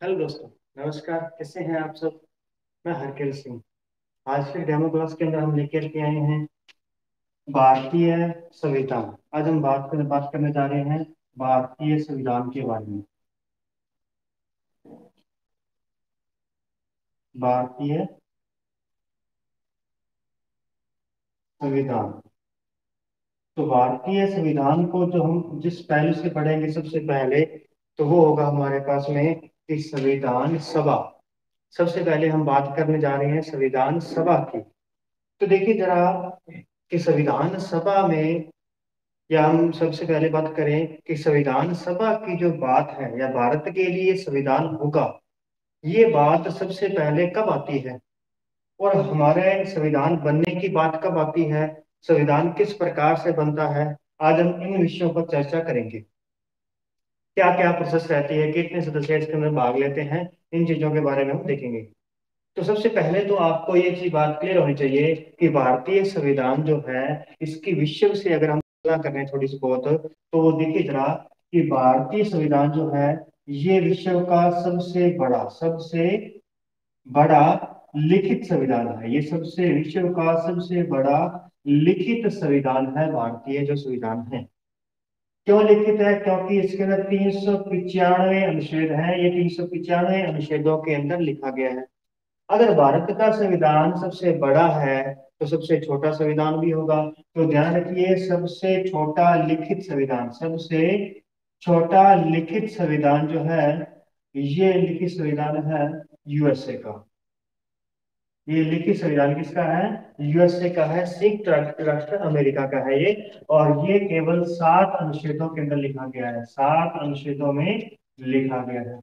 Hello दोस्तों। नमस्कार, कैसे हैं आप सब। मैं हरकिल सिंह। आज के डेमो क्लास के अंदर हम लेकर के आए हैं भारतीय संविधान। आज हम बात करने जा रहे हैं भारतीय संविधान के बारे में। भारतीय संविधान। तो भारतीय संविधान को जो हम जिस पहलू से पढ़ेंगे सबसे पहले, तो वो होगा हमारे पास में कि संविधान सभा। सबसे पहले हम बात करने जा रहे हैं संविधान सभा की। तो देखिए जरा कि संविधान सभा में, या हम सबसे पहले बात करें कि संविधान सभा की जो बात है या भारत के लिए संविधान होगा, ये बात सबसे पहले कब आती है और हमारे संविधान बनने की बात कब आती है, संविधान किस प्रकार से बनता है। आज हम इन विषयों पर चर्चा करेंगे। क्या क्या प्रोसेस रहती है, कितने सदस्य इसके अंदर भाग लेते हैं, इन चीजों के बारे में हम देखेंगे। तो सबसे पहले तो आपको ये चीज बात क्लियर होनी चाहिए कि भारतीय संविधान जो है, इसकी विषय से अगर हम तुलना करें थोड़ी सी बहुत, तो वो देखिए जरा कि भारतीय संविधान जो है, ये विश्व का सबसे बड़ा लिखित संविधान है। ये सबसे विश्व का सबसे बड़ा लिखित संविधान है, भारतीय जो संविधान है। क्यों लिखित है? क्योंकि इसके अंदर 395 अनुच्छेद हैं। ये 395 अनुच्छेदों के अंदर लिखा गया है। अगर भारत का संविधान सबसे बड़ा है तो सबसे छोटा संविधान भी होगा। तो ध्यान रखिए, सबसे छोटा लिखित संविधान जो है, ये लिखित संविधान है यूएसए का। ये लिखित संविधान किसका है? यूएसए का है, संयुक्त राष्ट्र अमेरिका का है ये। और ये केवल 7 अनुच्छेदों के अंदर लिखा गया है, 7 अनुच्छेदों में लिखा गया है।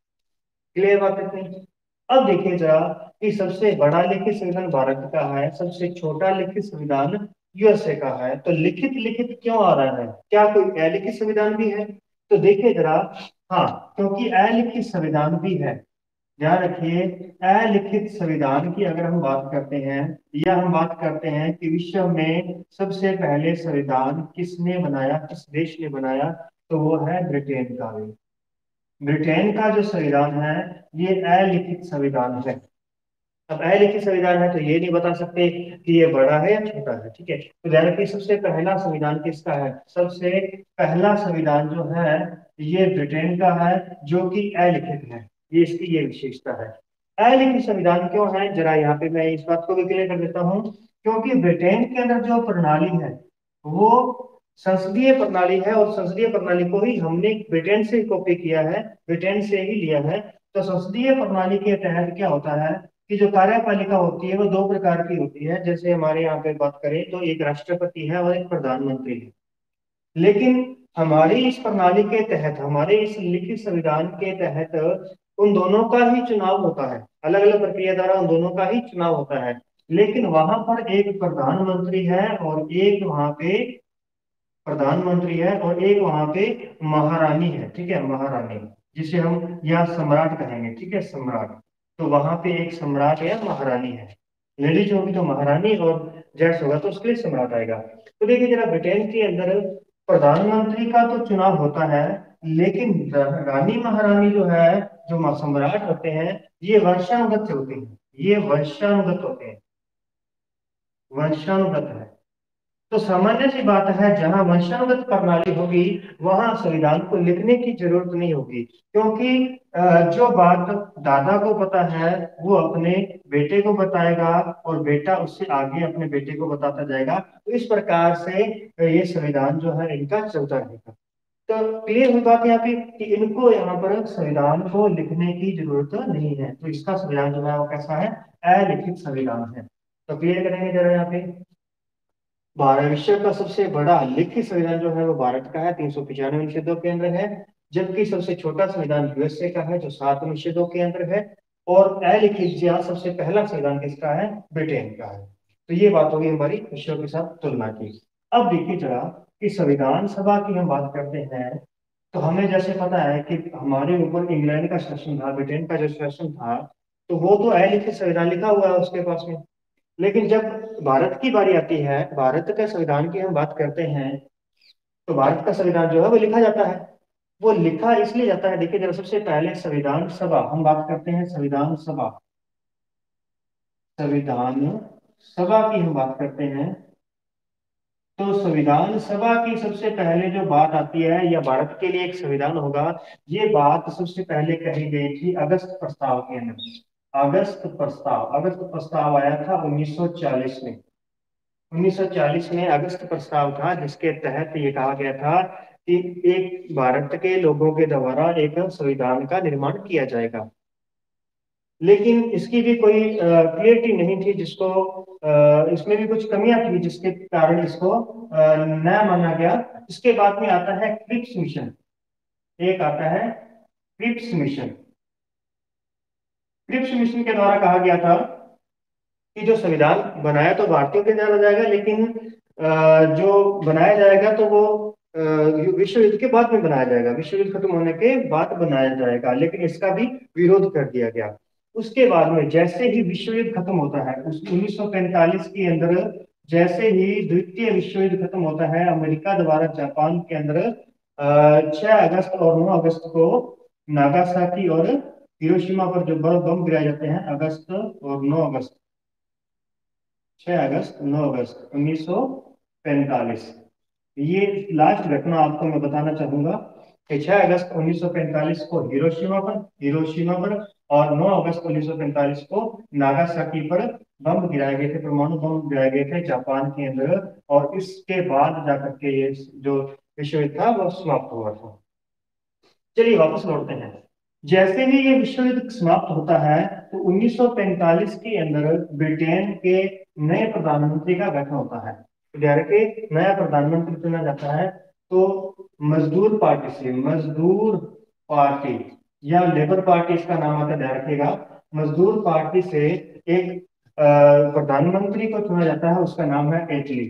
क्लियर बात इतनी। अब देखिए जरा कि सबसे बड़ा लिखित संविधान भारत का है, सबसे छोटा लिखित संविधान यूएसए का है। तो लिखित लिखित क्यों आ रहा है? क्या कोई अलिखित संविधान भी है? तो देखिए जरा। हाँ, क्योंकि अलिखित संविधान भी है। ध्यान रखिए, अलिखित संविधान की अगर हम बात करते हैं, या हम बात करते हैं कि विश्व में सबसे पहले संविधान किसने बनाया, किस देश ने बनाया, तो वो है ब्रिटेन का। ब्रिटेन का जो संविधान है, ये अलिखित संविधान है। अब अलिखित संविधान है तो ये नहीं बता सकते कि ये बड़ा है या छोटा है। ठीक है, तो ध्यान रखिए, सबसे पहला संविधान किसका है? सबसे पहला संविधान जो है, ये ब्रिटेन का है, जो कि अलिखित है। ये इसकी ये विशेषता है। अलिखित संविधान क्यों है, जरा यहाँ पे मैं इस बात को भी क्लियर कर देता हूँ। क्योंकि ब्रिटेन के अंदर जो प्रणाली है, वो संसदीय प्रणाली है, और संसदीय प्रणाली को ही हमने ब्रिटेन से कॉपी किया है, ब्रिटेन से ही लिया है। तो संसदीय प्रणाली के तहत क्या होता है कि जो कार्यपालिका होती है वो दो प्रकार की होती है। जैसे हमारे यहाँ पे बात करें तो एक राष्ट्रपति है और एक प्रधानमंत्री है। लेकिन हमारी इस प्रणाली के तहत, हमारे इस लिखित संविधान के तहत उन दोनों का ही चुनाव होता है। अलग अलग प्रक्रिया द्वारा उन दोनों का ही चुनाव होता है। लेकिन वहां पर एक प्रधानमंत्री है और एक वहां पे प्रधानमंत्री है और एक वहां पे महारानी है। ठीक है, महारानी, जिसे हम यहाँ सम्राट कहेंगे। ठीक है, सम्राट। तो वहां पे एक सम्राट या महारानी है। लेडीज होगी तो महारानी, और जेंट्स होगा तो उसके लिए सम्राट आएगा। तो देखिए जरा, ब्रिटेन के अंदर प्रधानमंत्री का तो चुनाव होता है, लेकिन रानी महारानी जो है, जो सम्राट होते हैं, ये वंशानुगत होते हैं। ये वंशानुगत होते हैं, वंशानुगत है। तो सामान्य सी बात है, जहां वंशानुगत प्रणाली होगी वहां संविधान को लिखने की जरूरत नहीं होगी। क्योंकि जो बात दादा को पता है वो अपने बेटे को बताएगा, और बेटा उससे आगे अपने बेटे को बताता जाएगा। तो इस प्रकार से ये संविधान जो है इनका चलता रहेगा। तो क्लियर हुई बात यहाँ पे कि इनको यहाँ पर संविधान को लिखने की जरूरत नहीं है। तो इसका संविधान जो है वो कैसा है? अलिखित संविधान है। तो क्लियर करेंगे जरा यहाँ पे। भारत विश्व का सबसे बड़ा लिखित संविधान जो है वो भारत का है, 395 अनुच्छेदों के अंदर है। जबकि सबसे छोटा संविधान यूएसए का है, जो 7 अनुच्छेदों के अंदर है। और अलिखित या सबसे पहला संविधान किसका है? ब्रिटेन का है। तो ये बात होगी हमारी विषयों के साथ तुलना की। अब देखिए जरा कि संविधान सभा की हम बात करते हैं, तो हमें जैसे पता है कि हमारे ऊपर इंग्लैंड का शासन था, ब्रिटेन का जो शासन था, तो वो तो अलिखित संविधान लिखा हुआ है उसके पास में। लेकिन जब भारत की बारी आती है, भारत के संविधान की हम बात करते हैं, तो भारत का संविधान जो है वो लिखा जाता है। वो लिखा इसलिए जाता है, देखिए जरा, सबसे पहले संविधान सभा, हम बात करते हैं संविधान सभा, संविधान सभा की हम बात करते हैं। तो संविधान सभा की सबसे पहले जो बात आती है, या भारत के लिए एक संविधान होगा, ये बात सबसे पहले कही गई थी अगस्त प्रस्ताव के अंदर। अगस्त प्रस्ताव आया था 1940 में। 1940 में अगस्त प्रस्ताव था, जिसके तहत ये कहा गया था कि एक भारत के लोगों के द्वारा एक संविधान का निर्माण किया जाएगा। लेकिन इसकी भी कोई क्लियरिटी नहीं थी, जिसको इसमें भी कुछ कमियां थी, जिसके कारण इसको नया माना गया। इसके बाद में आता है क्रिप्स मिशन। एक आता है क्रिप्स मिशन। क्रिप्स मिशन के द्वारा कहा गया था कि जो संविधान बनाया तो भारतीयों के द्वारा जाएगा, लेकिन जो बनाया जाएगा तो वो विश्व युद्ध के बाद में बनाया जाएगा, विश्व युद्ध खत्म होने के बाद बनाया जाएगा। लेकिन इसका भी विरोध कर दिया गया। उसके बाद में जैसे ही विश्व युद्ध खत्म होता है, उस 1945 के अंदर, जैसे ही द्वितीय विश्व युद्ध खत्म होता है, अमेरिका द्वारा जापान के अंदर 6 अगस्त और 9 अगस्त को नागासाकी और हिरोशिमा पर जो बर्फ बम गिराए जाते हैं, अगस्त और 9 अगस्त, 6 अगस्त 9 अगस्त 1945, ये लास्ट घटना आपको मैं बताना चाहूंगा कि 6 अगस्त 1945 को हिरोशिमा पर और 9 अगस्त 1945 को नागासाकी पर बम गिराए गए थे, परमाणु बम गिराए गए थे जापान के अंदर। और इसके बाद जाकर के ये जो विश्व युद्ध था वो समाप्त हुआ था। चलिए वापस लौटते हैं। जैसे ही ये विश्व युद्ध समाप्त होता है, तो 1945 के अंदर ब्रिटेन के नए प्रधानमंत्री का गठन होता है। इंडिया के नया प्रधानमंत्री चुना जाता है। तो मजदूर पार्टी से, मजदूर पार्टी या लेबर पार्टी इसका नाम आता है, ध्यान रखिएगा। मजदूर पार्टी से एक प्रधानमंत्री को चुना जाता है, उसका नाम है एटली।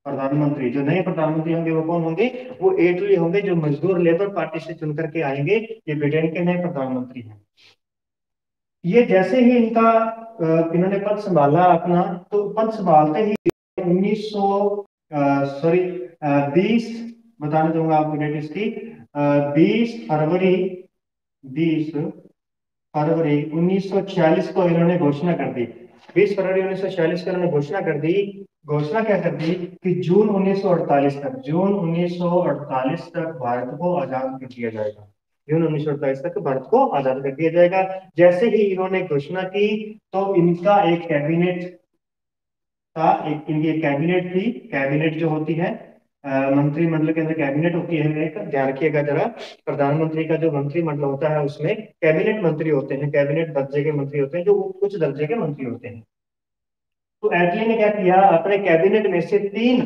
प्रधानमंत्री, जो नए प्रधानमंत्री होंगे वो कौन होंगे? वो एटली होंगे, जो मजदूर लेबर पार्टी से चुन करके आएंगे। ये ब्रिटेन के नए प्रधानमंत्री हैं। ये जैसे ही इन्होंने पद संभाला अपना, तो पद संभालते ही 1900 सॉरी 20, बताना चाहूंगा आपको डेट इसकी, 20 फरवरी, 20 फरवरी 1946 को इन्होंने घोषणा कर दी। 20 फरवरी 1946 को इन्होंने घोषणा कर दी। घोषणा क्या कर दी कि जून 1948 तक भारत को आजाद कर दिया जाएगा। जून 1948 तक भारत को आजाद कर दिया जाएगा। जैसे ही इन्होंने घोषणा की, तो इनका एक कैबिनेट था, एक इनकी एक कैबिनेट थी। कैबिनेट जो होती है, मंत्रिमंडल के अंदर कैबिनेट होती है, एक ध्यान रखिएगा जरा। प्रधानमंत्री का जो मंत्रिमंडल होता है, उसमें कैबिनेट मंत्री होते हैं, कैबिनेट दर्जे के मंत्री होते हैं, जो उच्च दर्जे के मंत्री होते हैं। तो एटली ने क्या किया, अपने कैबिनेट में से 3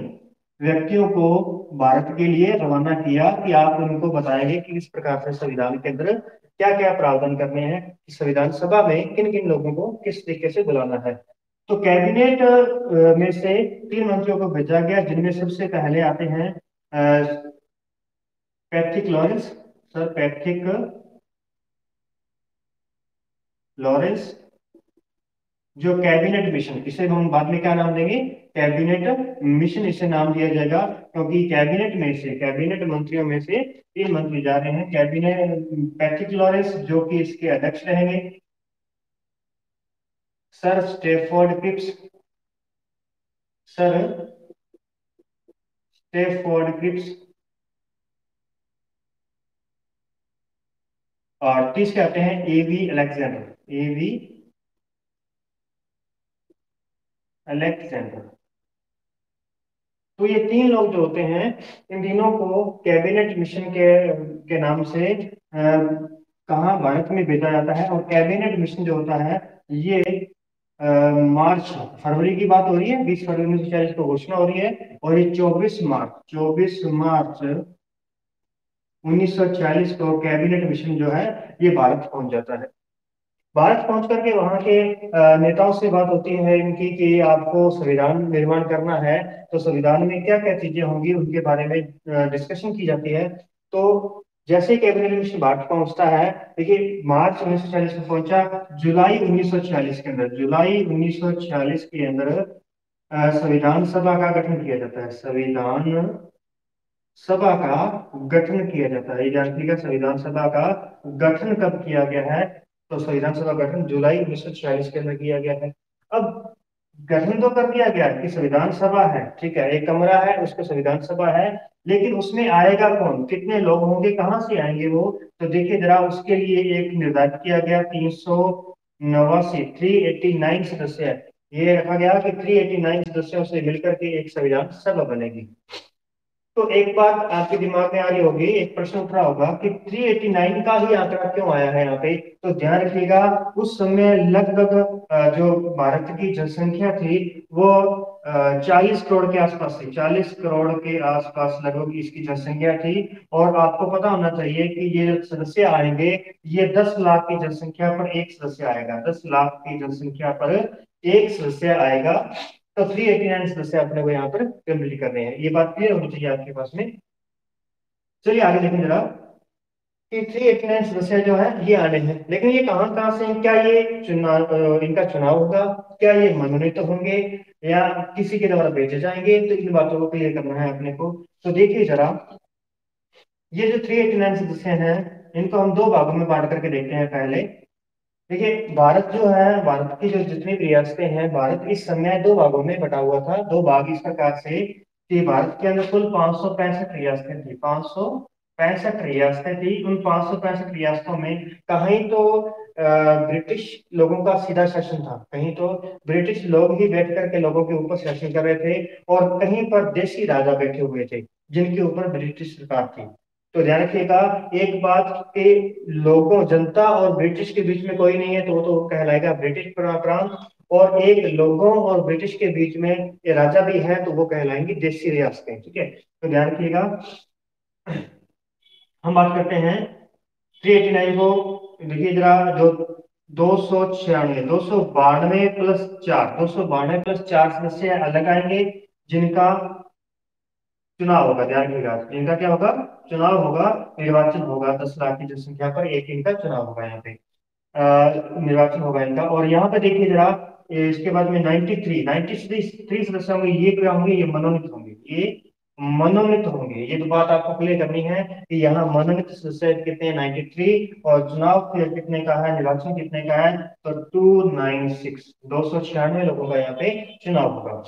व्यक्तियों को भारत के लिए रवाना किया कि आप उनको बताएंगे कि इस प्रकार से संविधान के अंदर क्या क्या प्रावधान करने हैं, संविधान सभा में किन किन लोगों को किस तरीके से बुलाना है। तो कैबिनेट में से 3 मंत्रियों को भेजा गया, जिनमें सबसे पहले आते हैं Patrick Lawrence. Sir Patrick Lawrence, जो कैबिनेट मिशन, इसे हम बाद में क्या नाम देंगे? कैबिनेट मिशन इसे नाम दिया जाएगा, क्योंकि कैबिनेट में से, कैबिनेट मंत्रियों में से 3 मंत्री जा रहे हैं। कैबिनेट पैट्रिक लॉरेंस, जो कि इसके अध्यक्ष रहेंगे। Sir Stafford Cripps, sir Stafford Cripps. और तीसरे आते हैं एवी अलेक्जेंडर, एवी अलेक्जेंडर। तो ये 3 लोग जो होते हैं, इन तीनों को कैबिनेट मिशन के नाम से कहाँ भारत में भेजा जाता है। और कैबिनेट मिशन जो होता है, ये मार्च फरवरी की बात हो रही है, 20 फरवरी 1940 को घोषणा हो रही है, और ये 24 मार्च 1946 को कैबिनेट मिशन जो है ये भारत पहुंच जाता है। भारत पहुंच करके वहां के नेताओं से बात होती है इनकी कि आपको संविधान निर्माण करना है, तो संविधान में क्या क्या चीजें होंगी उनके बारे में डिस्कशन की जाती है। तो जैसे ही कैबिनेट मिशन भारत पहुंचता है, देखिए मार्च 1946 में पहुंचा, जुलाई 1946 के अंदर, जुलाई 1946 के अंदर संविधान सभा का गठन किया जाता है। संविधान सभा का गठन किया जाता है। ये ध्यान रखिएगा, संविधान सभा का गठन कब किया गया है? तो संविधान सभा गठन जुलाई 1946 के अंदर किया गया है। अब गठन तो कर दिया गया कि संविधान सभा है, ठीक है, एक कमरा है, उसको संविधान सभा है, लेकिन उसमें आएगा कौन, कितने लोग होंगे, कहाँ से आएंगे वो? तो देखिए जरा, उसके लिए एक निर्धारित किया गया 389, 389 सदस्य है। ये रखा गया कि 389 सदस्यों से मिलकर के एक संविधान सभा बनेगी। तो एक बात आपके दिमाग में आ रही होगी, एक प्रश्न उठ रहा होगा कि 389 का ही आंकड़ा क्यों आया है यहाँ पे? तो ध्यान रखिएगा, उस समय लगभग जो भारत की जनसंख्या थी वो 40 करोड़ के आसपास थी, 40 करोड़ के आसपास लगभग इसकी जनसंख्या थी। और आपको पता होना चाहिए कि ये जो सदस्य आएंगे, ये 10 लाख की जनसंख्या पर एक सदस्य आएगा, 10 लाख की जनसंख्या पर एक सदस्य आएगा। तो 389 सदस्य अपने को यहाँ पर कंप्लीट कर रहे हैं। ये बात क्लियर होनी चाहिए आपके पास में। चलिए आगे देखें जरा कि 389 सदस्य जो है ये आने हैं, लेकिन ये कहाँ कहाँ से हैं? क्या ये चुनाव, इनका चुनाव होगा? क्या ये मनोनीत होंगे या किसी के द्वारा भेजे जाएंगे? तो इन बातों को क्लियर करना है अपने को। तो देखिए जरा, ये जो 389 सदस्य हैं, इनको हम दो भागों में बांट करके देखते हैं। पहले देखिए, भारत जो है, भारत की जो जितनी भी रियासतें हैं, भारत इस समय दो भागों में बटा हुआ था। दो भाग इस प्रकार से कि भारत के अंदर कुल 565 रियासतें थी, 565 रियासतें थी। उन 565 रियासतों में कहीं तो ब्रिटिश लोगों का सीधा शासन था, कहीं तो ब्रिटिश लोग ही बैठ करके लोगों के ऊपर शासन कर रहे थे, और कहीं पर देसी राजा बैठे हुए थे जिनके ऊपर ब्रिटिश सरकार थी। तो ध्यान रखिएगा एक बात कि लोगों, जनता और ब्रिटिश के बीच में कोई नहीं है, तो वो तो कहलाएगा ब्रिटिश प्रांत। और एक लोगों और ब्रिटिश के बीच में ये राजा भी है, तो वो कहलाएंगी देशी रियासतें, ठीक है। तो ध्यान रखिएगा, हम बात करते हैं 389 को। देखिए जरा, जो 296, 292 प्लस 4 सदस्य अलग आएंगे, जिनका चुनाव होगा। ध्यान रखिएगा, इनका क्या होगा? चुनाव होगा, निर्वाचन होगा। 10 लाख की जनसंख्या पर एक इनका चुनाव होगा यहाँ पे, निर्वाचन होगा इनका। और यहाँ पे देखिए जरा, इसके बाद में 93 सदस्य होंगे, ये क्या होंगे? ये मनोनीत होंगे, ये मनोनीत होंगे। ये तो बात आपको क्लियर करनी है कि यहाँ मनोनीत सदस्य कितने हैं? 93। और चुनाव कितने का है, निर्वाचन कितने का है? तो 296 लोगों का यहाँ पे चुनाव होगा।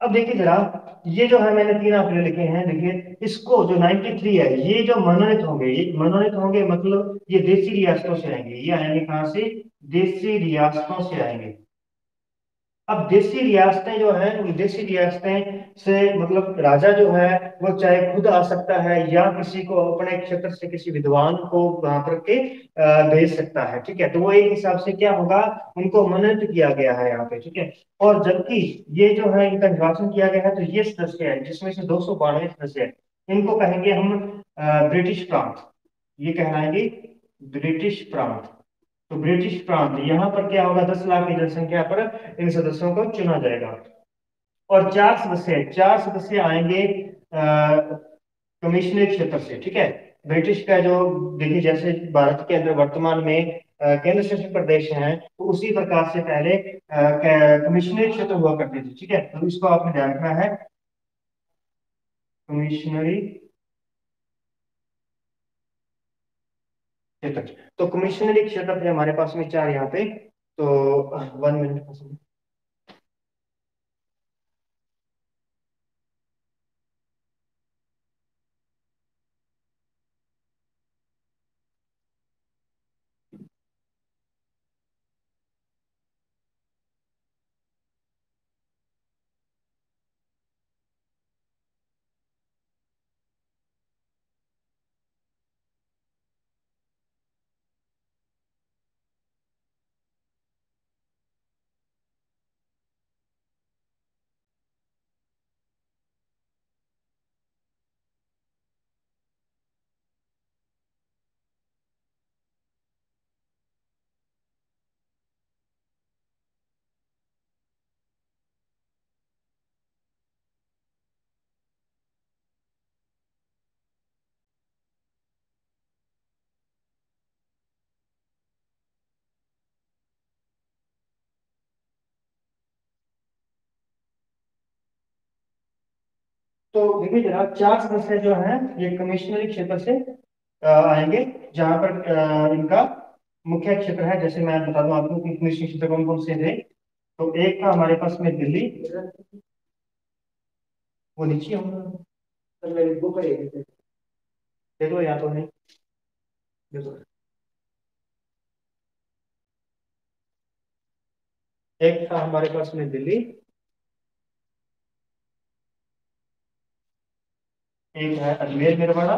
अब देखिए जरा, ये जो है मैंने तीन आंकड़े लिखे हैं, देखिए इसको जो 93 है, ये जो मनोनीत होंगे, ये मनोनीत होंगे मतलब ये देसी रियासतों से आएंगे। ये आएंगे कहाँ से? देसी रियासतों से आएंगे। अब देसी रियासतें जो हैं, उन देसी रियासतें से मतलब राजा जो है वो चाहे खुद आ सकता है, या किसी को अपने क्षेत्र से किसी विद्वान को वहां पर के भेज सकता है, ठीक है। तो वो एक हिसाब से क्या होगा, उनको मनोनीत किया गया है यहाँ पे, ठीक है। और जबकि ये जो है इनका निर्वाचन किया गया है, तो ये सदस्य है जिसमें से 292 सदस्य है, इनको कहेंगे हम ब्रिटिश प्रांत। ये कहलाएंगे ब्रिटिश प्रांत। तो ब्रिटिश प्रांत, यहाँ पर क्या होगा? 10 लाख की जनसंख्या पर इन सदस्यों को चुना जाएगा। और चार सदस्य आएंगे कमिश्नरी क्षेत्र से, ठीक है। ब्रिटिश का जो, देखिए जैसे भारत के अंदर वर्तमान में केंद्र शासित प्रदेश हैं, तो उसी प्रकार से पहले कमिश्नरी क्षेत्र हुआ करते थे, ठीक है। तो इसको आपने ध्यान रखना है, कमिश्नरी क्षेत्र। तो कमिश्नरी क्षेत्र थे हमारे पास में चार यहाँ पे। तो 1 मिनट। तो देखिए जरा, चार सदस्य जो हैं ये कमिश्नरी क्षेत्र से आएंगे, जहां पर इनका मुख्य क्षेत्र है। जैसे मैं बता दूं आपको कि कमिश्नरी क्षेत्र कौन कौन से थे। तो एक था हमारे पास में दिल्ली, वो नीचे होगा, तो मेरी बुक है, देखो यहाँ तो नहीं, देखो। एक था हमारे पास में दिल्ली, एक है अजमेर मेरवाड़ा,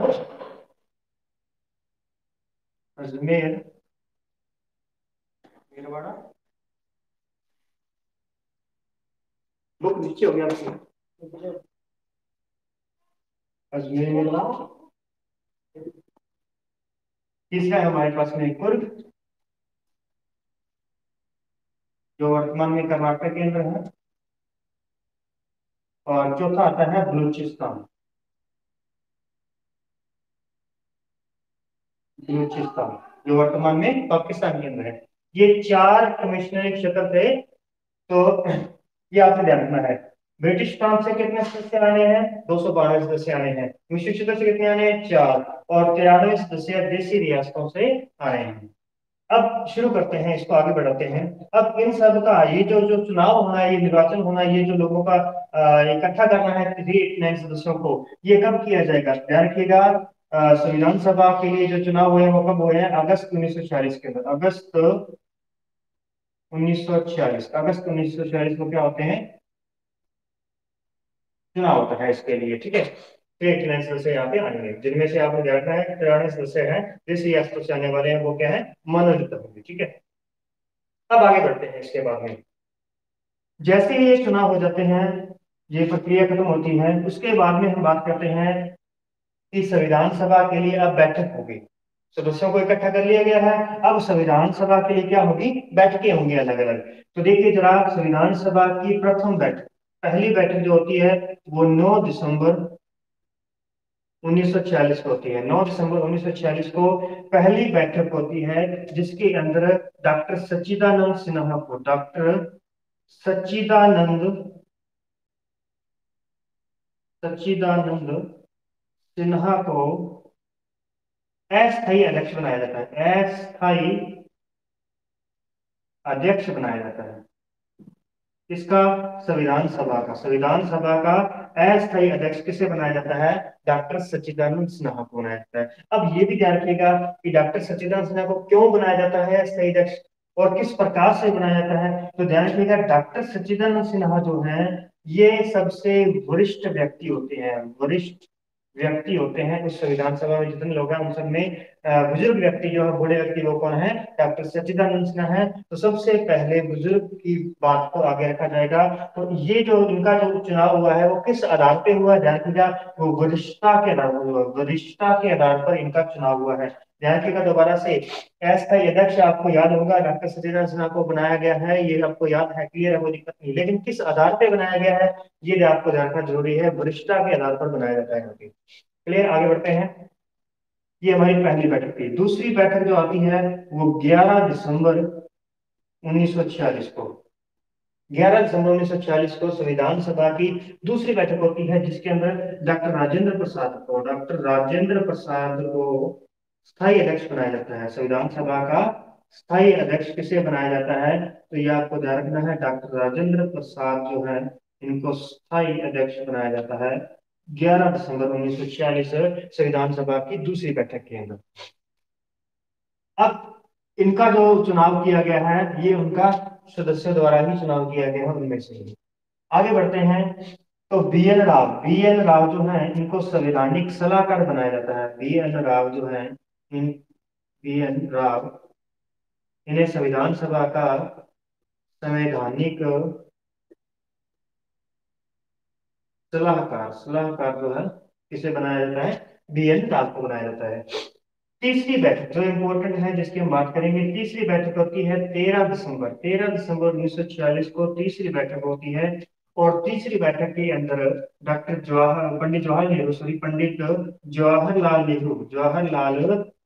अजमेर मेरवाड़ा, बुक नीचे हो गया आपकी। अजमेर मेरवाड़ा, तीसरा है हमारे पास में कुर्ग, जो वर्तमान में कर्नाटक के अंदर है। और चौथा आता है बलूचिस्तान, बलूचिस्तान जो वर्तमान में पाकिस्तान के अंदर है। ये चार कमिश्नरी क्षेत्र थे। तो ये आपने ध्यान रखना है। ब्रिटिश फ्रांस से कितने सदस्य आने हैं? 292 सदस्य आने हैं। कमिश्नरी क्षेत्र से कितने आने हैं? चार। और 93 सदस्य देशी रियासतों से आए हैं। अब शुरू करते हैं, इसको आगे बढ़ाते हैं। अब इन सब का ये जो जो चुनाव होना है, ये निर्वाचन होना है, ये जो लोगों का इकट्ठा करना है 389 सदस्यों को, ये कब किया जाएगा? ध्यान रखिएगा, संविधान सभा के लिए जो चुनाव हुए हैं वो कब हुए हैं? अगस्त 1946 के अंदर। अगस्त 1946, अगस्त 1946 को क्या होते हैं? चुनाव होता है इसके लिए, ठीक है। तो 89 सदस्य यहाँ पे आएंगे, जिनमें से आपने देखना है 93 सदस्य हैं जिस रियासतों से आने वाले हैं, वो क्या है? मनोनीत होंगे, ठीक है। अब आगे बढ़ते हैं इसके बाद में। जैसे ही ये चुनाव हो जाते हैं, ये प्रक्रिया खत्म होती है, उसके बाद में हम बात करते हैं कि संविधान सभा के लिए अब बैठक होगी। सदस्यों को इकट्ठा कर लिया गया है, अब संविधान सभा के लिए क्या होगी? बैठकें होंगी अलग अलग। तो देखिए जरा, संविधान सभा की प्रथम बैठक, पहली बैठक जो होती है वो 9 दिसंबर 1946 को होती है। 9 दिसंबर 1946 को पहली बैठक होती है, जिसके अंदर डॉक्टर सच्चिदानंद सिन्हा को, डॉक्टर सच्चिदानंद सच्चिदानंद सिन्हा को अस्थायी अध्यक्ष बनाया जाता है। अस्थायी अध्यक्ष बनाया जाता है इसका, संविधान सभा का अस्थायी अध्यक्ष किसे बनाया जाता है? डॉक्टर सच्चिदानंद सिन्हा को बनाया जाता है। अब ये भी ध्यान रखिएगा कि डॉक्टर सच्चिदानंद सिन्हा को क्यों बनाया जाता है अस्थायी अध्यक्ष, और किस प्रकार से बनाया जाता है। तो ध्यान रखिएगा, डॉक्टर सच्चिदानंद सिन्हा जो है, ये सबसे वरिष्ठ व्यक्ति होते हैं, वरिष्ठ व्यक्ति होते हैं उस संविधान सभा में जितने लोग हैं उन सब में बुजुर्ग व्यक्ति जो है, बूढ़े व्यक्ति वो कौन है? डॉक्टर सच्चिदानंद सिन्हा है। तो सबसे पहले बुजुर्ग की बात को आगे रखा जाएगा। तो ये जो इनका जो चुनाव हुआ है वो किस आधार पे हुआ है? ध्यान रखिएगा, वो वरिष्ठता के आधार पर हुआ, वरिष्ठता के आधार पर इनका चुनाव हुआ है। ध्यान रखिएगा दोबारा से, अस्थायी अध्यक्ष आपको याद होगा डॉक्टर सच्चिदानंद सिन्हा को बनाया गया है, ये आपको याद है, क्लियर है, कोई दिक्कत नहीं। लेकिन किस आधार पे बनाया गया है ये आपको जानना जरूरी है, वरिष्ठता के आधार पर बनाया जाता है यहाँ पे। क्लियर, आगे बढ़ते हैं। ये हमारी पहली बैठक थी। दूसरी बैठक जो आती है वो 11 दिसंबर 1946 को, 11 दिसंबर 1946 को संविधान सभा की दूसरी बैठक होती है, जिसके अंदर डॉक्टर राजेंद्र प्रसाद को स्थायी अध्यक्ष बनाया जाता है। संविधान सभा का स्थायी अध्यक्ष किसे बनाया जाता है? तो ये आपको ध्यान रखना है, डॉक्टर राजेंद्र प्रसाद जो है, इनको स्थायी अध्यक्ष बनाया जाता है 11 दिसंबर 1946 संविधान सभा की दूसरी बैठक के अंदर। अब इनका जो चुनाव किया गया है, ये उनका सदस्यों द्वारा ही चुनाव किया गया है, उनमें से ही। आगे बढ़ते हैं। तो बी एन राव जो है, इनको संवैधानिक सलाहकार बनाया जाता है। बी एन राव जो है, इन बी एन राव, इन्हें संविधान सभा का संवैधानिक सलाहकार सलाहकार जो है, किसे बनाया जाता है? बी एन राव को बनाया जाता है। तीसरी बैठक जो इंपॉर्टेंट है, जिसकी हम बात करेंगे, तीसरी बैठक होती है 13 दिसंबर 1946 को तीसरी बैठक होती है। और तीसरी बैठक के अंदर पंडित जवाहरलाल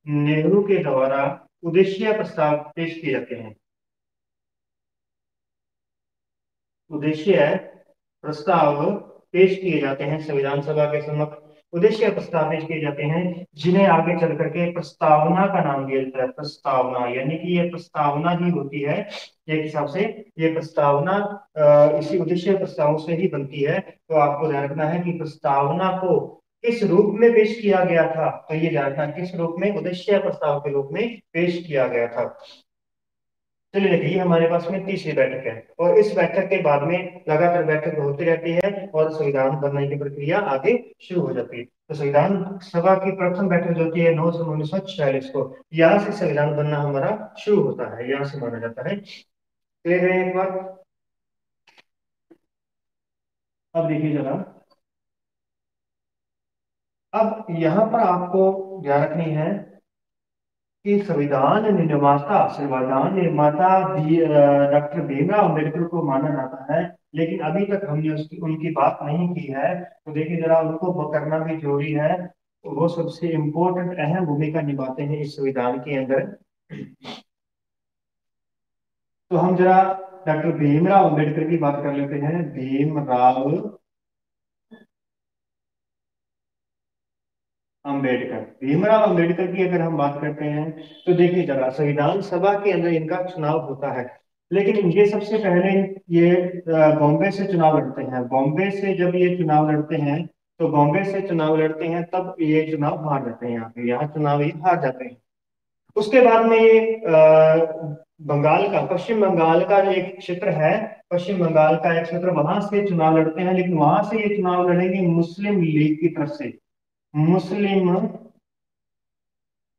नेहरू के द्वारा उद्देश्य प्रस्ताव पेश किए जाते हैं। उद्देश्य प्रस्ताव पेश किए जाते हैं संविधान सभा के समक्ष, उद्देश्य प्रस्ताव पेश किए जाते हैं, जिन्हें आगे चल करके प्रस्तावना का नाम दिया जाता है। प्रस्तावना यानी कि ये प्रस्तावना ही होती है एक हिसाब से, ये प्रस्तावना इसी उद्देश्य प्रस्ताव से ही बनती है। तो आपको ध्यान रखना है कि प्रस्तावना को किस रूप में पेश किया गया था, तो ये ध्यान रखना किस रूप में, उद्देश्य प्रस्ताव के रूप में पेश किया गया था। चलिए देखिए, ये हमारे पास में तीसरी बैठक है, और इस बैठक के बाद में लगातार बैठक होती रहती है और संविधान बनने की प्रक्रिया आगे शुरू हो जाती है। तो संविधान सभा की प्रथम बैठक जो होती है 9 जून 1946 को, यहाँ से संविधान बनना हमारा शुरू होता है, यहाँ से माना जाता है। क्लियर है एक बार? अब देखिए जरा, अब यहाँ पर आपको ध्यान रखनी है कि संविधान निर्माता डॉक्टर भीमराव अम्बेडकर को माना जाता है, लेकिन अभी तक हमने उसकी उनकी बात नहीं की है। तो देखिए जरा, उनको करना भी जरूरी है, वो सबसे इम्पोर्टेंट अहम भूमिका निभाते हैं इस संविधान के अंदर। तो हम जरा डॉक्टर भीमराव अम्बेडकर की बात कर लेते हैं। भीमराव अम्बेडकर की अगर हम बात करते हैं, तो देखिए जरा, संविधान सभा के अंदर इनका चुनाव होता है, लेकिन ये सबसे पहले ये बॉम्बे से चुनाव लड़ते हैं। बॉम्बे से जब ये चुनाव लड़ते हैं, तो बॉम्बे से चुनाव लड़ते हैं तब ये चुनाव हार जाते हैं, यहाँ चुनाव ये हार जाते हैं। उसके बाद में ये बंगाल का, पश्चिम बंगाल का जो एक क्षेत्र है, पश्चिम बंगाल का एक क्षेत्र, वहां से चुनाव लड़ते हैं, लेकिन वहां से ये चुनाव लड़ेंगे मुस्लिम लीग की तरफ से। मुस्लिम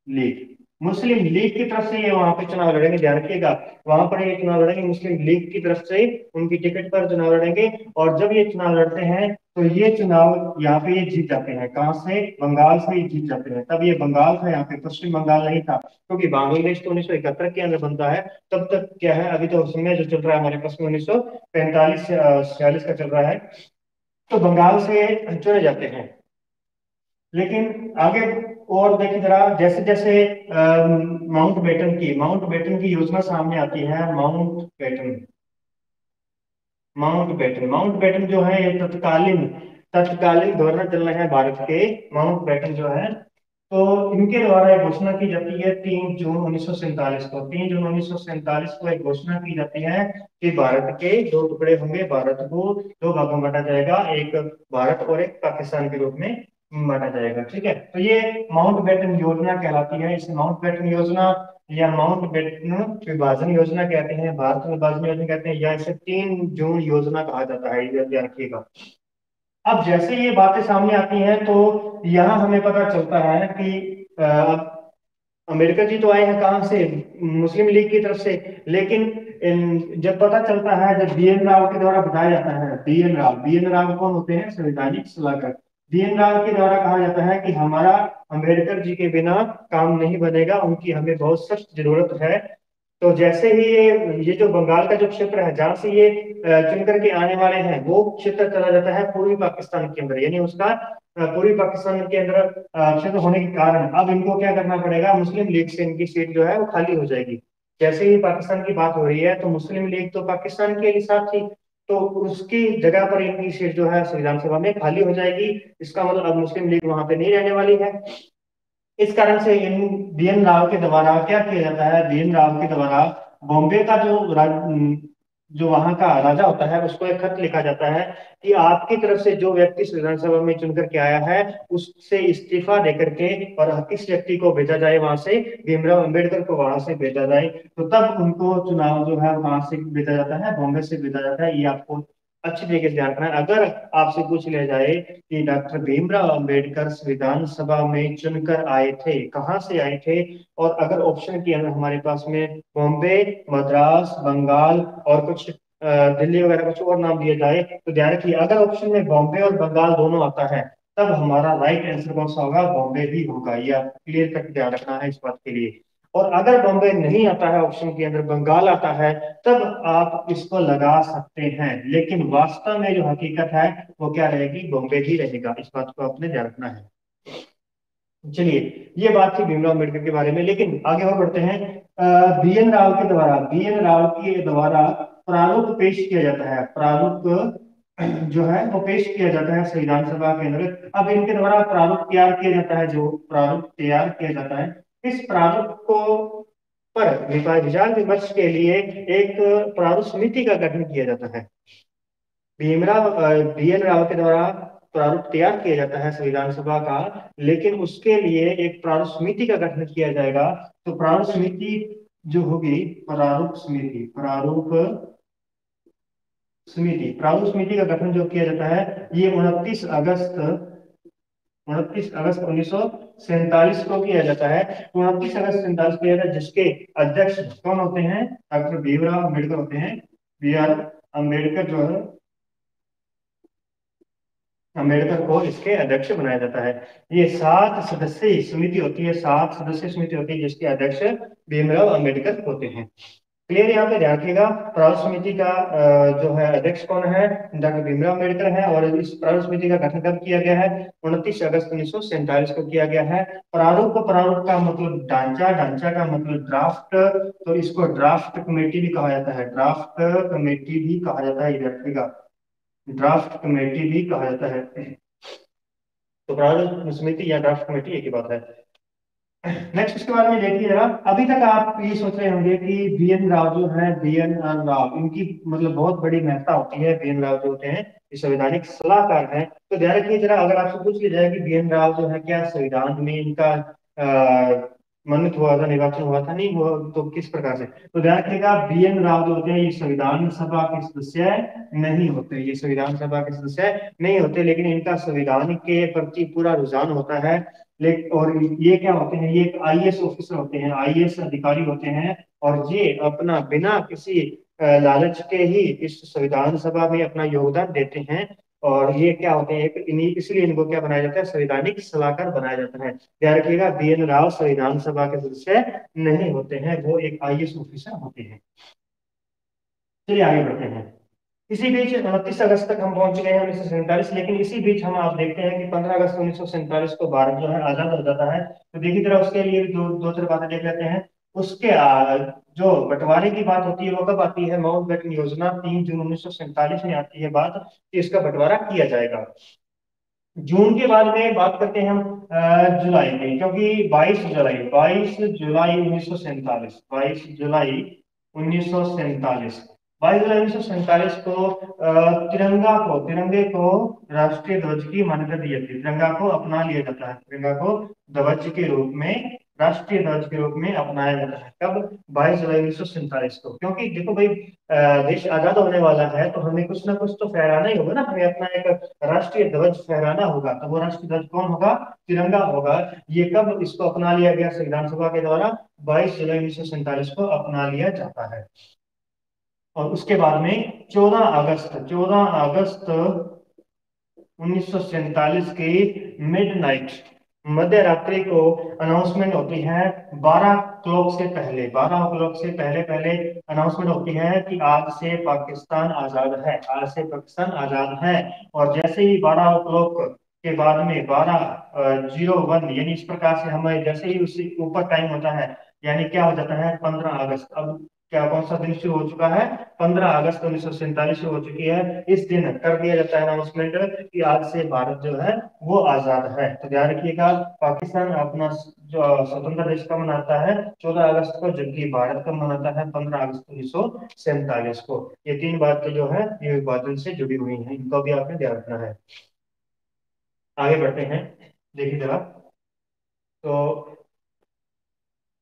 लीग, मुस्लिम लीग की तरफ से ये वहां पे चुनाव लड़ेंगे, ध्यान रखिएगा। वहां पर ये चुनाव लड़ेंगे मुस्लिम लीग की तरफ से, उनकी टिकट पर चुनाव लड़ेंगे। और जब ये चुनाव लड़ते हैं, तो ये चुनाव यहाँ पे ये जीत जाते हैं। कहाँ से? बंगाल से ये जीत जाते हैं। तब ये बंगाल था, यहाँ पे पश्चिम बंगाल नहीं था, क्योंकि बांग्लादेश तो 1971 के अंदर बनता है। तब तक क्या है, अभी तो समय जो चल रहा है हमारे पास में 1945 से 46 का चल रहा है। तो बंगाल से चुने जाते हैं। लेकिन आगे और देखिए जरा, जैसे जैसे माउंट बेटन की योजना सामने आती है। माउंट बेटन जो है, ये तत्कालीन तत्कालीन गवर्नर जनरल है भारत के, माउंट बेटन जो है। तो इनके द्वारा एक घोषणा की जाती है 3 जून 1947 को। 3 जून 1947 को एक घोषणा की जाती है कि भारत के दो टुकड़े होंगे, भारत को दो भागों में बांटा जाएगा, एक भारत और एक पाकिस्तान के रूप में बांटा जाएगा। ठीक है, तो ये माउंट बेटन योजना कहलाती है। इसे माउंट बेटन योजना या माउंट बेटन विभाजन योजना कहते हैं, भारत विभाजन योजना कहते हैं, या इसे 3 जून योजना कहा जाता है, ये याद रखिएगा। अब जैसे ये बातें सामने आती हैं, तो यहाँ हमें पता चलता है कि अब अम्बेडकर जी तो आए हैं कहाँ से? मुस्लिम लीग की तरफ से। लेकिन जब पता चलता है, जब बीएन राव के द्वारा बताया जाता है, बीएन राव कौन होते हैं? संवैधानिक सलाहकार। बीएन राव के द्वारा कहा जाता है कि हमारा अम्बेडकर जी के बिना काम नहीं बनेगा, उनकी हमें बहुत सख्त जरूरत है। तो जैसे ही ये जो बंगाल का जो क्षेत्र है, जहां से ये चुन करके आने वाले हैं, वो क्षेत्र चला जाता है पूर्वी पाकिस्तान के अंदर, यानी उसका पूर्वी पाकिस्तान के अंदर क्षेत्र होने के कारण अब इनको क्या करना पड़ेगा? मुस्लिम लीग से इनकी सीट जो है वो खाली हो जाएगी। जैसे ही पाकिस्तान की बात हो रही है, तो मुस्लिम लीग तो पाकिस्तान के साथ थी, तो उसकी जगह पर इनकी सीट जो है संविधान सभा में खाली हो जाएगी। इसका मतलब अब मुस्लिम लीग वहां पे नहीं रहने वाली है। इस कारण से इन बीएन राव के द्वारा क्या किया जाता है? बीएन राव के द्वारा बॉम्बे का जो वहां का राजा होता है, उसको एक खत लिखा जाता है कि आपकी तरफ से जो व्यक्ति संविधान सभा में चुन करके आया है, उससे इस्तीफा देकर के और किस व्यक्ति को भेजा जाए वहां से? भीमराव अम्बेडकर को वहां से भेजा जाए। तो तब उनको चुनाव जो है वहां से भेजा जाता है, बॉम्बे से भेजा जाता है। ये आपको अच्छी तरीके से ध्यान रखना है। अगर आपसे पूछ लिया जाए कि डॉक्टर भीमराव अंबेडकर संविधान सभा में चुनकर आए थे, कहाँ से आए थे, और अगर ऑप्शन के अंदर हमारे पास में बॉम्बे, मद्रास, बंगाल और कुछ दिल्ली वगैरह कुछ और नाम दिए जाए, तो ध्यान रखिए, अगर ऑप्शन में बॉम्बे और बंगाल दोनों आता है, तब हमारा राइट आंसर कौन सा होगा? बॉम्बे ही होगा। यह क्लियर करके ध्यान रखना है इस बात के लिए। और अगर बॉम्बे नहीं आता है ऑप्शन के अंदर, बंगाल आता है, तब आप इसको लगा सकते हैं, लेकिन वास्तव में जो हकीकत है वो क्या रहेगी? बॉम्बे ही रहेगा। इस बात को आपने ध्यान रखना है। चलिए, ये बात थी भीमराव अम्बेडकर के बारे में, लेकिन आगे और बढ़ते हैं। बीएन राव के द्वारा प्रारूप पेश किया जाता है। प्रारूप जो है वो पेश किया जाता है संविधान सभा के अंदर। अब इनके द्वारा प्रारूप तैयार किया जाता है, जो प्रारूप तैयार किया जाता है, इस प्रारूप को पर विचार विमर्श के लिए एक प्रारूप समिति का गठन किया जाता है। भीमराव बी एन राव के द्वारा प्रारूप तैयार किया जाता है संविधान सभा का, लेकिन उसके लिए एक प्रारूप समिति का गठन किया जाएगा। तो प्रारूप समिति जो होगी, प्रारूप समिति का गठन जो किया जाता है, ये 29 अगस्त 1947 को किया जाता है। 29 अगस्त 1947 को किया जाता है, जिसके अध्यक्ष कौन होते हैं? डॉक्टर भीमराव अम्बेडकर होते हैं। बी आर अम्बेडकर जो है, अम्बेडकर को इसके अध्यक्ष बनाया जाता है। ये 7 सदस्यीय समिति होती है, 7 सदस्यीय समिति होती है, जिसके अध्यक्ष भीमराव अम्बेडकर होते हैं। क्लियर? यहाँ पे ध्यान रखिएगा, प्रारूप समिति का जो है अध्यक्ष कौन है? डॉक्टर भीमराव अम्बेडकर है। और इस प्रारूप समिति का गठन कब किया गया है? 29 अगस्त 1947 को किया गया है। प्रारूप का मतलब ढांचा, ढांचा का मतलब ड्राफ्ट, तो इसको ड्राफ्ट कमेटी भी कहा जाता है, ड्राफ्ट कमेटी भी कहा जाता है, याद रखिएगा, ड्राफ्ट कमेटी भी कहा जाता है। तो प्रारूप समिति या ड्राफ्ट कमेटी एक ही बात है। नेक्स्ट इसके बारे में देखिए जरा। अभी तक आप ये सोच रहे होंगे कि बी एन राव जो है, बी एन राव, इनकी मतलब बहुत बड़ी महत्ता होती है। बी एन राव जो होते हैं ये संवैधानिक सलाहकार हैं। तो ध्यान रखिए जरा, अगर आपसे पूछ लिया जाए कि बी एन राव जो है क्या संविधान में इनका मनोनीत हुआ था, निर्वाचन हुआ था, नहीं हुआ, तो किस प्रकार से? तो ध्यान रखिएगा, बी एन राव जो होते हैं ये संविधान सभा के सदस्य नहीं होते, ये संविधान सभा के सदस्य नहीं होते, लेकिन इनका संविधान के प्रति पूरा रुझान होता है। लेकिन और ये क्या होते हैं? ये एक आईएएस ऑफिसर होते हैं, आईएएस अधिकारी होते हैं। और ये अपना बिना किसी लालच के ही इस संविधान सभा में अपना योगदान देते हैं। और ये क्या होते हैं, एक इन्हीं इसलिए इनको क्या बनाया जाता है? संवैधानिक सलाहकार बनाया जाता है। ध्यान रखिएगा, बी एन राव संविधान सभा के सदस्य नहीं होते हैं, वो एक आईएएस ऑफिसर होते हैं। चलिए आगे बढ़ते हैं। इसी बीच 29 अगस्त तक हम पहुंच गए हैं 1947, लेकिन इसी बीच हम आप देखते हैं कि 15 अगस्त 1947 को भारत जो है आजाद हो जाता है। तो देखिए जरा, उसके लिए भी दो दो चार बातें देख लेते हैं। उसके जो बंटवारे की बात होती है वो कब आती है? माउंटबेटन योजना 3 जून 1947 में आती है बात कि इसका बंटवारा किया जाएगा। जून के बाद में बात करते हैं हम जुलाई में, क्योंकि 22 जुलाई 1947 22 जुलाई 1947 को तिरंगे को राष्ट्रीय ध्वज की मान्यता दी जाती है। तिरंगा को अपना लिया जाता है, तिरंगा को ध्वज के रूप में, राष्ट्रीय ध्वज के रूप में अपनाया जाता है। कब? 22 जुलाई 1947 को। क्योंकि देखो भाई, देश आजाद होने वाला है तो हमें कुछ ना कुछ तो फहराना ही होगा ना, हमें अपना एक राष्ट्रीय ध्वज फहराना होगा। तो वो राष्ट्रीय ध्वज कौन होगा? तिरंगा होगा। ये कब इसको अपना लिया गया संविधान सभा के द्वारा? 22 जुलाई 1947 को अपना लिया जाता है। और उसके बाद में 14 अगस्त 1947 की मिडनाइट, मध्य रात्रि को अनाउंसमेंट होती है। 12 से पहले पहले अनाउंसमेंट होती है कि आज से पाकिस्तान आजाद है, आज से पाकिस्तान आजाद है। और जैसे ही 12 के बाद में 12:01, यानी इस प्रकार से हमें जैसे ही उससे ऊपर टाइम होता है, यानी क्या हो जाता है? 15 अगस्त। अब क्या कौन सा दिन शुरू हो चुका है? 15 अगस्त 1947 शुरू हो चुकी है। इस दिन कर दिया जाता है अनाउंसमेंट कि आज से भारत जो है वो आजाद है। तो ध्यान रखिएगा, पाकिस्तान अपना जो स्वतंत्र देश कब मनाता है? 14 अगस्त को, जबकि भारत कब मनाता है? 15 अगस्त 1947 को। ये तीन बातें जो है ये विभाजन से जुड़ी हुई हैं, इनको भी आपने ध्यान रखना है। आगे बढ़ते हैं, देखिए जरा। तो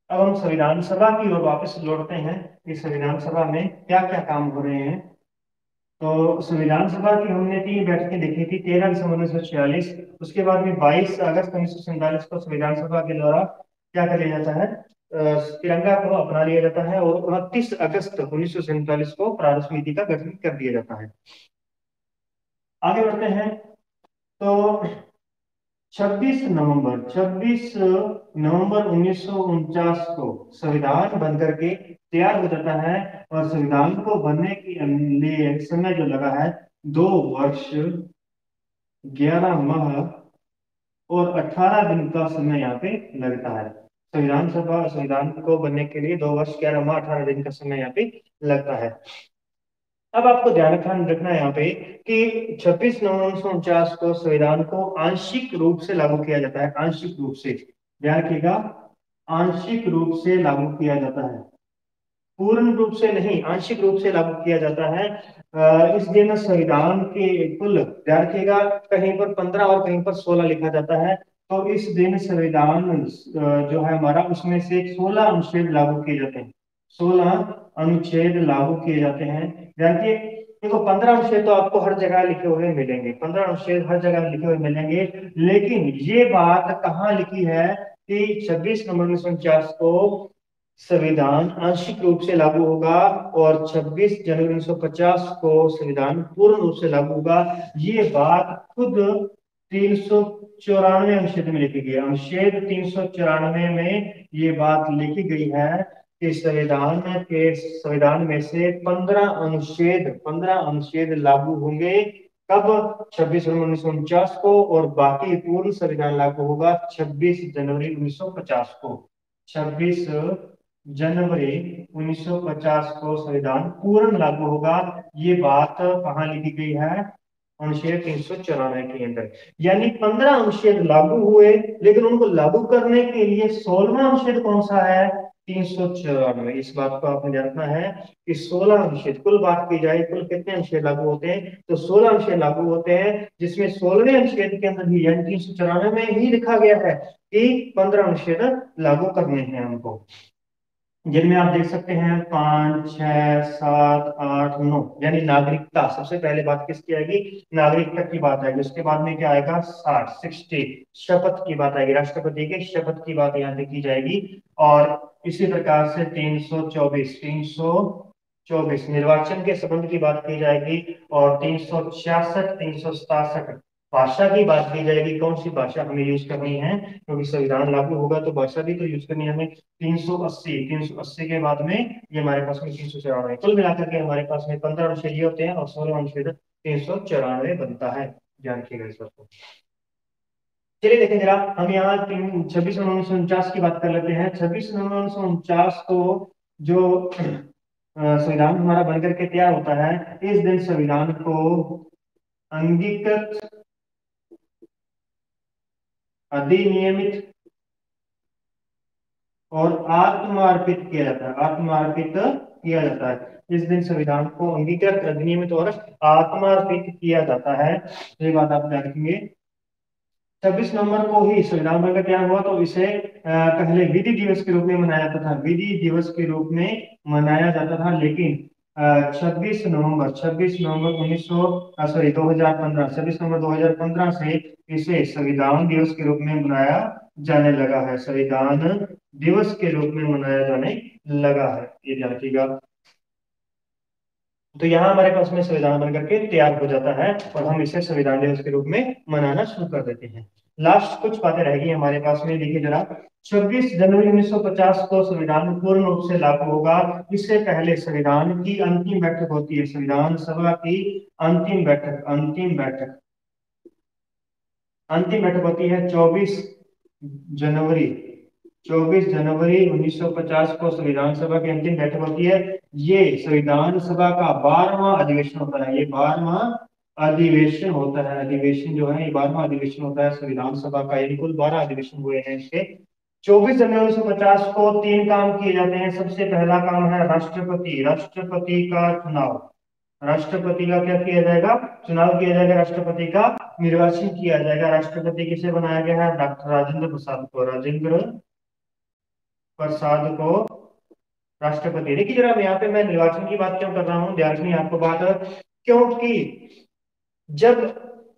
अब हम संविधान सभा की ओर वापस लौटते हैं कि संविधान सभा में क्या क्या काम हो रहे हैं। तो संविधान सभा की हमने 3 बैठकें देखी थी। 13 दिसंबर 1946, उसके बाद में 22 अगस्त 1947 को संविधान सभा के द्वारा क्या कर लिया जाता है? तिरंगा को अपना लिया जाता है। और 29 अगस्त 1947 को प्रारूप समिति का गठन कर दिया जाता है। आगे बढ़ते हैं। तो 26 नवंबर 1949 को संविधान बन करके तैयार हो जाता है। और संविधान को बनने के लिए समय जो लगा है, 2 वर्ष 11 माह और 18 दिन का समय यहाँ पे लगता है। संविधान को बनने के लिए 2 वर्ष 11 माह 18 दिन का समय यहाँ पे लगता है। अब आपको ध्यान रखना है यहाँ पे कि 26 नवंबर 1949 को संविधान को आंशिक रूप से लागू किया जाता है। आंशिक रूप से, ध्यान रखिएगा, आंशिक रूप से लागू किया जाता है, पूर्ण रूप से नहीं, आंशिक रूप से लागू किया जाता है। इस दिन संविधान के कुल, ध्यान रखिएगा, कहीं पर 15 और कहीं पर 16 लिखा जाता है। तो इस दिन संविधान जो है हमारा, उसमें से 16 अनुच्छेद लागू किए जाते हैं। 16 अनुच्छेद लागू किए जाते हैं। जानिए, देखो 15 अनुच्छेद तो आपको हर जगह लिखे हुए मिलेंगे, 15 अनुच्छेद हर जगह लिखे हुए मिलेंगे, लेकिन ये बात कहाँ लिखी है कि 26 नवंबर 1949 को संविधान आंशिक रूप से लागू होगा और 26 जनवरी 1950 को संविधान पूर्ण रूप से लागू होगा। ये बात खुद 394 अनुच्छेद में लिखी गई है। अनुच्छेद 394 में ये बात लिखी गई है कि संविधान में से 15 अनुच्छेद लागू होंगे। कब? 26 जनवरी 1949 को, और बाकी पूर्ण संविधान लागू होगा 26 जनवरी 1950 को। 26 जनवरी 1950 को संविधान पूर्ण लागू होगा। ये बात कहाँ लिखी गई है? अनुच्छेद 394 के अंदर। यानी 15 अनुच्छेद लागू हुए, लेकिन उनको लागू करने के लिए 16वां अनुच्छेद कौन सा है? 394। इस बात को आपने जानना है कि 16 अनुच्छेद, कुल बात की जाए कुल कितने अनुच्छेद लागू होते हैं, तो 16 अनुच्छेद लागू होते हैं, जिसमें 16वें अनुच्छेद के अंदर ही यानी 394 में ही लिखा गया है कि 15 अनुच्छेद लागू करने हैं हमको, जिनमें आप देख सकते हैं 5, 6, 7, 8, 9, यानी नागरिकता। सबसे पहले बात किसकी आएगी? नागरिकता की बात आएगी। उसके बाद में क्या आएगा? 60। शपथ की बात आएगी, राष्ट्रपति के शपथ की बात यहाँ पे की जाएगी। और इसी प्रकार से 324 निर्वाचन के संबंध की बात की जाएगी। और 366, 367 भाषा की बात की जाएगी। कौन सी भाषा हमें यूज करनी है, क्योंकि संविधान लागू होगा तो भाषा भी तो यूज करनी है हमें। 380 के बाद में ये हमारे पास में 394, कुल मिलाकर के हमारे पास में 15 अनुच्छेद ये होते हैं और 16 अनुच्छेद 394 बनता है। ध्यान रखिएगा इस बात को। चलिए देखें जरा, हम यहाँ 26 नवंबर 1949 की बात कर लेते हैं। 26 नवंबर 1949 को जो संविधान हमारा बनकर के तैयार होता है, इस दिन संविधान को अंगीकृत, अधिनियमित और आत्मार्पित किया जाता है। आत्मार्पित किया जाता है। इस दिन संविधान को अंगीकृत, अधिनियमित और आत्मार्पित किया जाता है। तो ये बात आप ध्यान रखेंगे। 26 नवंबर को ही संविधान बनकर तैयार हुआ, तो इसे पहले विधि दिवस के रूप में मनाया जाता था, विधि दिवस के रूप में मनाया जाता था। लेकिन 26 नवंबर 2015, 26 नवंबर 2015 से इसे संविधान दिवस के रूप में मनाया जाने लगा है। संविधान दिवस के रूप में मनाया जाने लगा है, ये ध्यान रखिएगा। तो यहाँ हमारे पास में संविधान बनकर के तैयार हो जाता है और हम इसे संविधान दिवस के रूप में मनाना शुरू कर देते हैं। लास्ट कुछ बातें रहेगी हमारे पास में, देखिए जरा। 26 जनवरी 1950 को संविधान पूर्ण रूप से लागू होगा। इससे पहले संविधान की अंतिम बैठक होती है, संविधान सभा की अंतिम बैठक होती है 24 जनवरी 24 जनवरी 1950 को संविधान सभा की अंतिम बैठक होती है। ये संविधान सभा का 12वां अधिवेशन होता है, ये 12वां अधिवेशन होता है। अधिवेशन जो है ये 12वां अधिवेशन होता है संविधान सभा का, यानी कुल 12 अधिवेशन हुए हैं इसके। 24 जनवरी 1950 को 3 काम किए जाते हैं। सबसे पहला काम है राष्ट्रपति का चुनाव। राष्ट्रपति का क्या किया जाएगा? चुनाव किया जाएगा, राष्ट्रपति का निर्वाचन किया जाएगा। राष्ट्रपति किसे बनाया गया है? डॉक्टर राजेंद्र प्रसाद को राष्ट्रपति। देखिए जरा, यहाँ पे मैं निर्वाचन की बात क्यों कर रहा हूँ, ध्यान रखिए आपको बात, क्योंकि जब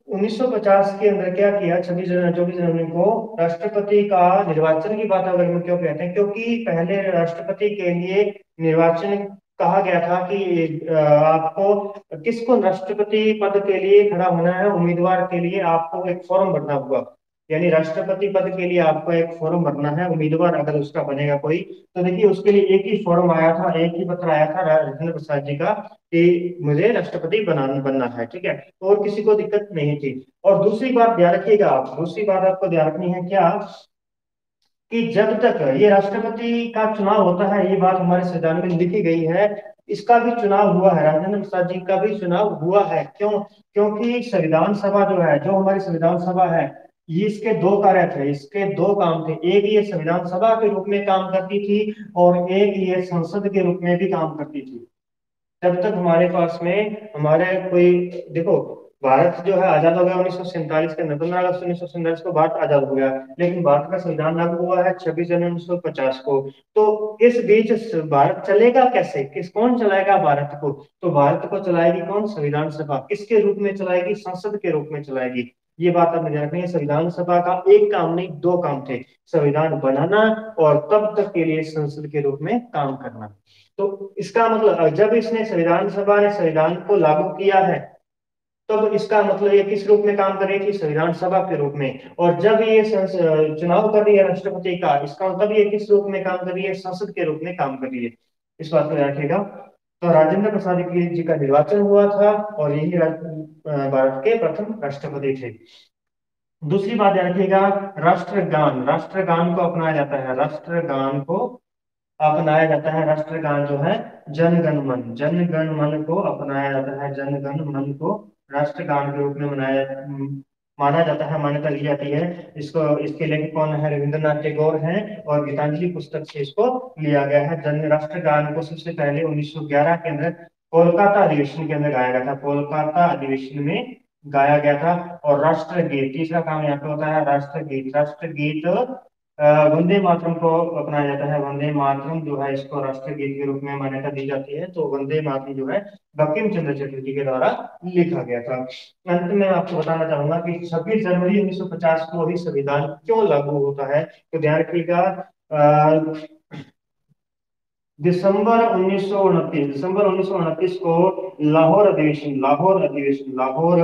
1950 के अंदर क्या किया, 24 जनवरी को राष्ट्रपति का निर्वाचन की बात अगर हम क्यों कहते हैं, क्योंकि पहले राष्ट्रपति के लिए निर्वाचन कहा गया था कि आपको किसको राष्ट्रपति पद के लिए खड़ा होना है, उम्मीदवार के लिए आपको एक फॉर्म भरना होगा। यानी राष्ट्रपति पद के लिए आपको एक फॉर्म भरना है, उम्मीदवार अगर उसका बनेगा कोई, तो देखिए उसके लिए एक ही फॉर्म आया था, एक ही पत्र आया था राजेंद्र प्रसाद जी का कि मुझे राष्ट्रपति बनना है, ठीक है, और किसी को दिक्कत नहीं थी। और दूसरी बात ध्यान रखिएगा आप, दूसरी बात आपको ध्यान रखनी है क्या, कि जब तक ये राष्ट्रपति का चुनाव होता है, ये बात हमारे संविधान में लिखी गई है, इसका भी चुनाव हुआ है, राजेंद्र प्रसाद जी का भी चुनाव हुआ है। क्यों? क्योंकि संविधान सभा जो है, जो हमारी संविधान सभा है, ये इसके दो कार्य थे, इसके दो काम थे। एक ये संविधान सभा के रूप में काम करती थी और एक ये संसद के रूप में भी काम करती थी। जब तक हमारे पास में हमारे कोई, देखो, भारत जो है आजाद हो गया 1947 के अंदर, 15 अगस्त 1947 को भारत आजाद हो गया। लेकिन भारत का संविधान लागू हुआ है 26 जनवरी 1950 को। तो इस बीच भारत चलेगा कैसे, कौन चलाएगा भारत को? तो भारत को चलाएगी कौन? संविधान सभा। किसके रूप में चलाएगी? संसद के रूप में चलाएगी। ये बात आपने ध्यान रखनी है। संविधान सभा का एक काम नहीं, दो काम थे, संविधान बनाना और तब तक के लिए संसद के रूप में काम करना। तो इसका मतलब जब इसने संविधान सभा ने संविधान को लागू किया है, तब इसका मतलब ये किस रूप में काम कर रही थी? संविधान सभा के रूप में। और जब ये चुनाव कर रही है राष्ट्रपति का, इसका मतलब ये किस रूप में काम कर रही है? संसद के रूप में काम कर रही है। इस बात को याद रखिएगा। तो राजेंद्र प्रसाद जी का निर्वाचन हुआ था और यही भारत के प्रथम राष्ट्रपति थे। दूसरी बात याद रखिएगा, राष्ट्रगान, राष्ट्रगान को अपनाया जाता है, राष्ट्रगान को अपनाया जाता है। राष्ट्रगान जो है जनगण मन, जनगण मन को अपनाया जाता है, जनगण मन को राष्ट्रगान के रूप में माना जाता है, मान्यता दी जाती है। इसको, इसके लेखक कौन है? रविंद्रनाथ टैगोर हैं और गीतांजलि पुस्तक से इसको लिया गया है। जन राष्ट्रगान को सबसे पहले 1911 के अंदर कोलकाता अधिवेशन के अंदर गाया गया था, कोलकाता अधिवेशन में गाया गया था। और राष्ट्रगीत, तीसरा काम यहाँ पे होता है राष्ट्रगीत। राष्ट्रगीत वंदे मातरम को अपनाया जाता है, वंदे मातरम जो है इसको राष्ट्रगीत के रूप में मान्यता दी जाती है। तो वंदे मातरम जो है बंकिम चंद्र चटर्जी के द्वारा लिखा गया था। अंत में आपको बताना चाहूंगा कि 26 जनवरी 1950 को ही संविधान क्यों लागू होता है। तो ध्यान रखिएगा, दिसंबर 1929 को लाहौर अधिवेशन, लाहौर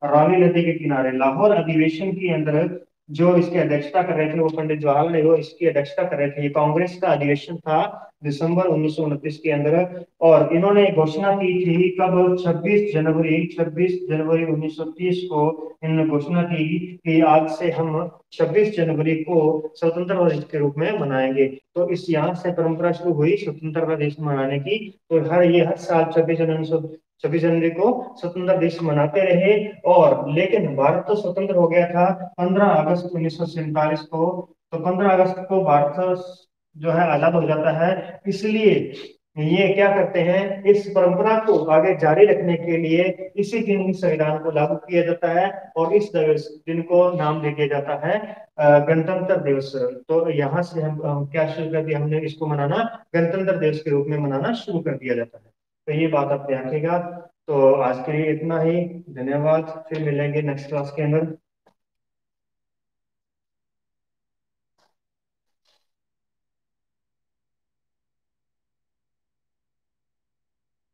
रावी नदी के किनारे लाहौर अधिवेशन के अंदर जो इसकी अध्यक्षता कर रहे थे वो पंडित जवाहरलाल नेहरू इसकी अध्यक्षता कर रहे थे। ये कांग्रेस का अधिवेशन था दिसंबर 1929 के अंदर। और इन्होंने घोषणा की थी कब? 26 जनवरी 1930 को इन्होंने घोषणा की कि आज से हम 26 जनवरी को स्वतंत्रता दिवस के रूप में मनाएंगे। तो इस यहाँ से परंपरा शुरू हुई स्वतंत्रता दिवस मनाने की। तो हर साल 26 जनवरी को स्वतंत्रता दिवस मनाते रहे। और लेकिन भारत तो स्वतंत्र हो गया था 15 अगस्त 1947 को। तो 15 अगस्त को भारत जो है आजाद हो जाता है। इसलिए ये क्या करते हैं, इस परंपरा को आगे जारी रखने के लिए इसी दिन ही संविधान को लागू किया जाता है और इस दिन को नाम दे दिया जाता है गणतंत्र दिवस। तो यहाँ से हम क्या शुरू कर दिया हमने, इसको मनाना गणतंत्र दिवस के रूप में मनाना शुरू कर दिया जाता है। तो ये बात आप ध्यान रखिएगा। तो आज के लिए इतना ही, धन्यवाद। फिर मिलेंगे नेक्स्ट क्लास के अंदर।